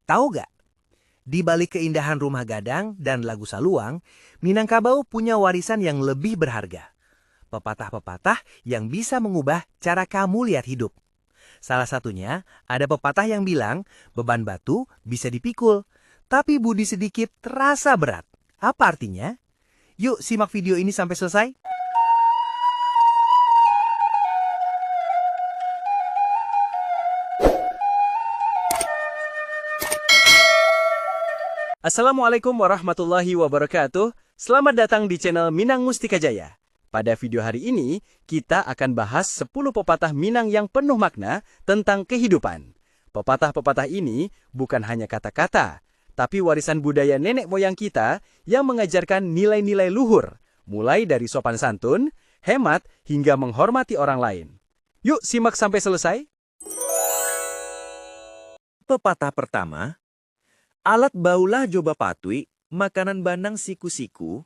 Tahu gak? Di balik keindahan rumah gadang dan lagu saluang, Minangkabau punya warisan yang lebih berharga. Pepatah-pepatah yang bisa mengubah cara kamu lihat hidup. Salah satunya, ada pepatah yang bilang, beban batu bisa dipikul, tapi budi sedikit terasa berat. Apa artinya? Yuk simak video ini sampai selesai. Assalamualaikum warahmatullahi wabarakatuh. Selamat datang di channel Minang Mustika Jaya. Pada video hari ini, kita akan bahas 10 pepatah Minang yang penuh makna tentang kehidupan. Pepatah-pepatah ini bukan hanya kata-kata, tapi warisan budaya nenek moyang kita yang mengajarkan nilai-nilai luhur, mulai dari sopan santun, hemat, hingga menghormati orang lain. Yuk simak sampai selesai. Pepatah pertama, alat baulah joba patui, makanan banang siku-siku,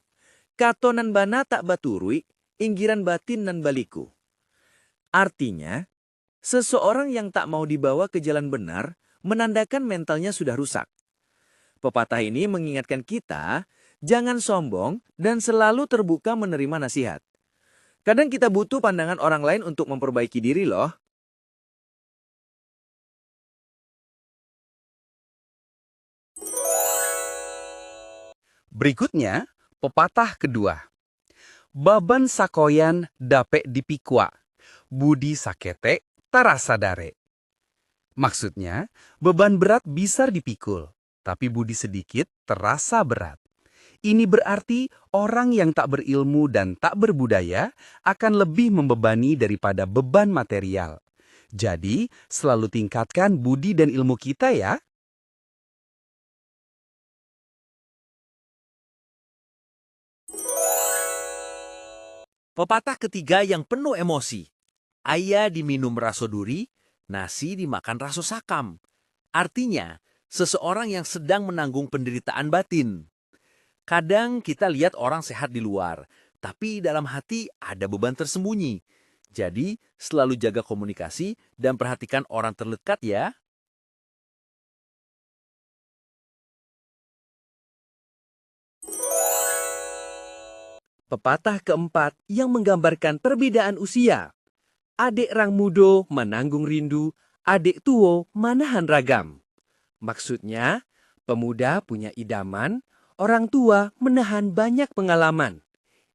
katonan bana tak baturui, inggiran batin nan baliku. Artinya, seseorang yang tak mau dibawa ke jalan benar, menandakan mentalnya sudah rusak. Pepatah ini mengingatkan kita, jangan sombong dan selalu terbuka menerima nasihat. Kadang kita butuh pandangan orang lain untuk memperbaiki diri loh. Berikutnya, pepatah kedua. Baban sakoyan dapek dipikwa, budi sakete tarasa dare. Maksudnya, beban berat bisa dipikul, tapi budi sedikit terasa berat. Ini berarti orang yang tak berilmu dan tak berbudaya akan lebih membebani daripada beban material. Jadi, selalu tingkatkan budi dan ilmu kita ya. Pepatah ketiga yang penuh emosi. Ayah diminum raso duri, nasi dimakan raso sakam. Artinya, seseorang yang sedang menanggung penderitaan batin. Kadang kita lihat orang sehat di luar, tapi dalam hati ada beban tersembunyi. Jadi, selalu jaga komunikasi dan perhatikan orang terdekat ya. Pepatah keempat yang menggambarkan perbedaan usia. Adik rang mudo menanggung rindu, adik tuo manahan ragam. Maksudnya, pemuda punya idaman, orang tua menahan banyak pengalaman.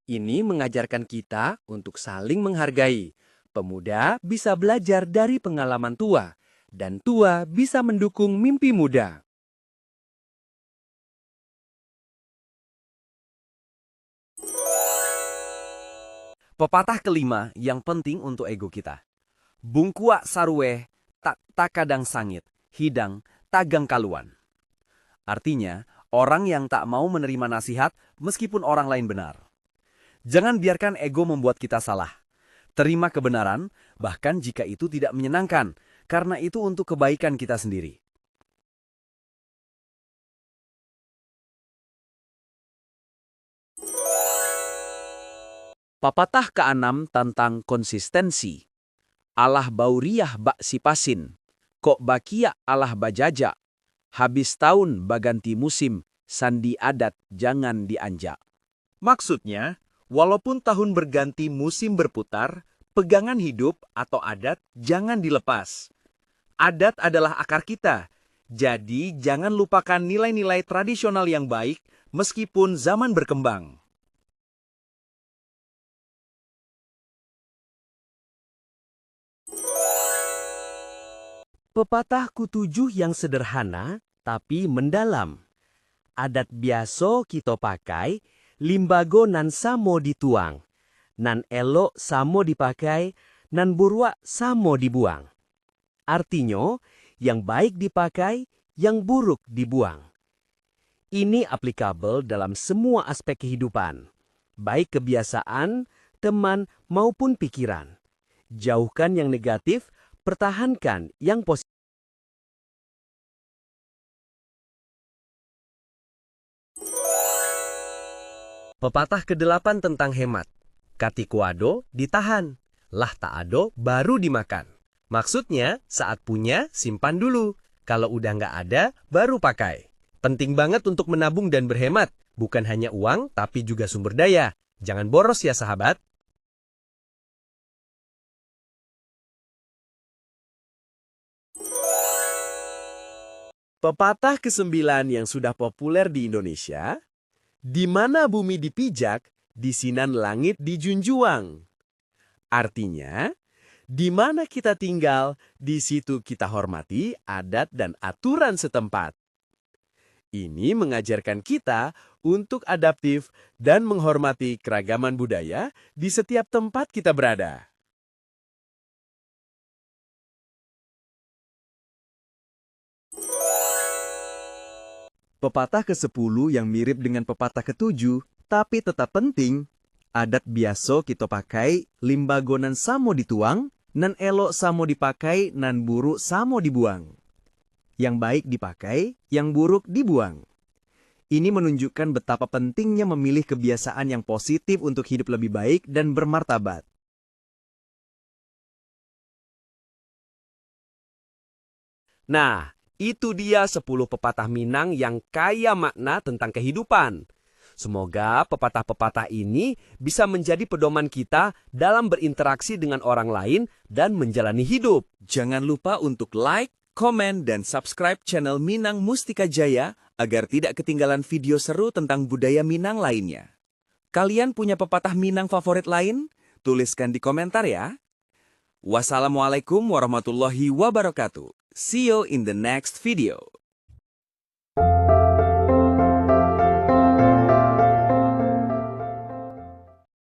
Ini mengajarkan kita untuk saling menghargai. Pemuda bisa belajar dari pengalaman tua, dan tua bisa mendukung mimpi muda. Pepatah kelima yang penting untuk ego kita. Bungkua saruwe tak takadang sangit, hidang tagang kaluan. Artinya, orang yang tak mau menerima nasihat meskipun orang lain benar. Jangan biarkan ego membuat kita salah. Terima kebenaran, bahkan jika itu tidak menyenangkan, karena itu untuk kebaikan kita sendiri. Pepatah keenam tentang konsistensi. Allah bauriah bak sipasin, kok bakia Allah bajaja. Habis tahun baganti musim, sandi adat jangan dianjak. Maksudnya, walaupun tahun berganti musim berputar, pegangan hidup atau adat jangan dilepas. Adat adalah akar kita, jadi jangan lupakan nilai-nilai tradisional yang baik meskipun zaman berkembang. Pepatah kutujuh yang sederhana tapi mendalam. Adat biaso kita pakai, limbago nan samo dituang. Nan elok samo dipakai, nan buruk samo dibuang. Artinya, yang baik dipakai, yang buruk dibuang. Ini applicable dalam semua aspek kehidupan, baik kebiasaan, teman, maupun pikiran. Jauhkan yang negatif, pertahankan yang positif. Pepatah ke-8 tentang hemat. Katikuado ditahan, lah tak ado baru dimakan. Maksudnya, saat punya simpan dulu, Kalau udah nggak ada, baru pakai. Penting banget untuk menabung dan berhemat. Bukan hanya uang, tapi juga sumber daya. Jangan boros ya sahabat. Pepatah ke-9 yang sudah populer di Indonesia, di mana bumi dipijak, di sinan langit dijunjuang. Artinya, di mana kita tinggal, di situ kita hormati adat dan aturan setempat. Ini mengajarkan kita untuk adaptif dan menghormati keragaman budaya di setiap tempat kita berada. Pepatah ke-10 yang mirip dengan pepatah ke-7, tapi tetap penting. Adat biaso kita pakai, limbago nan samo dituang, nan elok samo dipakai, nan buruk samo dibuang. Yang baik dipakai, yang buruk dibuang. Ini menunjukkan betapa pentingnya memilih kebiasaan yang positif untuk hidup lebih baik dan bermartabat. Nah, itu dia 10 pepatah Minang yang kaya makna tentang kehidupan. Semoga pepatah-pepatah ini bisa menjadi pedoman kita dalam berinteraksi dengan orang lain dan menjalani hidup. Jangan lupa untuk like, komen, dan subscribe channel Minang Mustika Jaya agar tidak ketinggalan video seru tentang budaya Minang lainnya. Kalian punya pepatah Minang favorit lain? Tuliskan di komentar ya. Wassalamualaikum warahmatullahi wabarakatuh. See you in the next video.